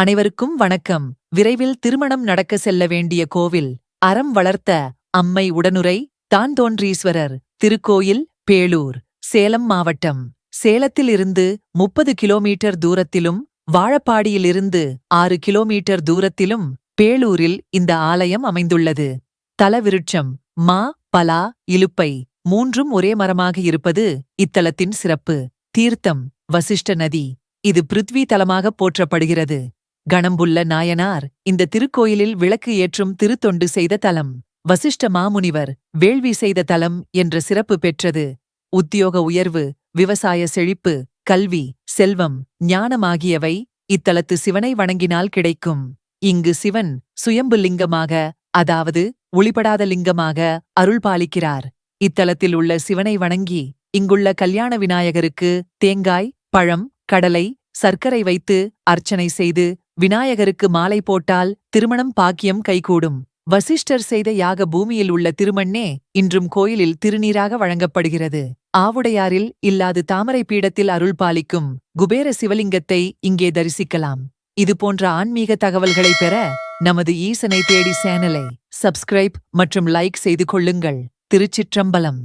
அனைவருக்கும் வணக்கம். விரைவில் திருமணம் நடக்க செல்ல வேண்டிய கோவில் அறம் வளர்த்த அம்மை உடனுரை தான்தோன்றீஸ்வரர் திருக்கோயில் பேளூர் சேலம் மாவட்டம். சேலத்திலிருந்து 30 கிலோமீட்டர் தூரத்திலும் வாழப்பாடியிலிருந்து 6 கிலோமீட்டர் தூரத்திலும் பேளூரில் இந்த ஆலயம் அமைந்துள்ளது. தலவிருட்சம் மா, பலா, இலுப்பை மூன்றும் ஒரே மரமாக இருப்பது இத்தலத்தின் சிறப்பு. தீர்த்தம் வசிஷ்ட நதி. இது பிருத்வி தலமாக போற்றப்படுகிறது. கணம்புள்ள நாயனார் இந்த திருக்கோயிலில் விளக்கு ஏற்றும் திருத்தொண்டு செய்த தலம். வசிஷ்ட மாமுனிவர் வேள்வி செய்த தலம் என்ற சிறப்பு பெற்றது. உத்தியோக உயர்வு, விவசாய செழிப்பு, கல்வி, செல்வம், ஞானம் ஆகியவை இத்தலத்து சிவனை வணங்கினால் கிடைக்கும். இங்கு சிவன் சுயம்பு லிங்கமாக, அதாவது ஒளிபடாத லிங்கமாக அருள்பாலிக்கிறார். இத்தலத்தில் உள்ள சிவனை வணங்கி இங்குள்ள கல்யாண விநாயகருக்கு தேங்காய், பழம், கடலை, சர்க்கரை வைத்து அர்ச்சனை செய்து விநாயகருக்கு மாலை போட்டால் திருமணம் பாக்கியம் கைகூடும். வசிஷ்டர் செய்த யாக பூமியில் உள்ள திருமண்ணே இன்றும் கோயிலில் திருநீராக வழங்கப்படுகிறது. ஆவுடையாரில் இல்லாது தாமரை பீடத்தில் அருள்பாலிக்கும் குபேர சிவலிங்கத்தை இங்கே தரிசிக்கலாம். இதுபோன்ற ஆன்மீக தகவல்களை பெற நமது ஈசனை தேடி சேனலை சப்ஸ்கிரைப் மற்றும் லைக் செய்து கொள்ளுங்கள். திருச்சிற்றம்பலம்.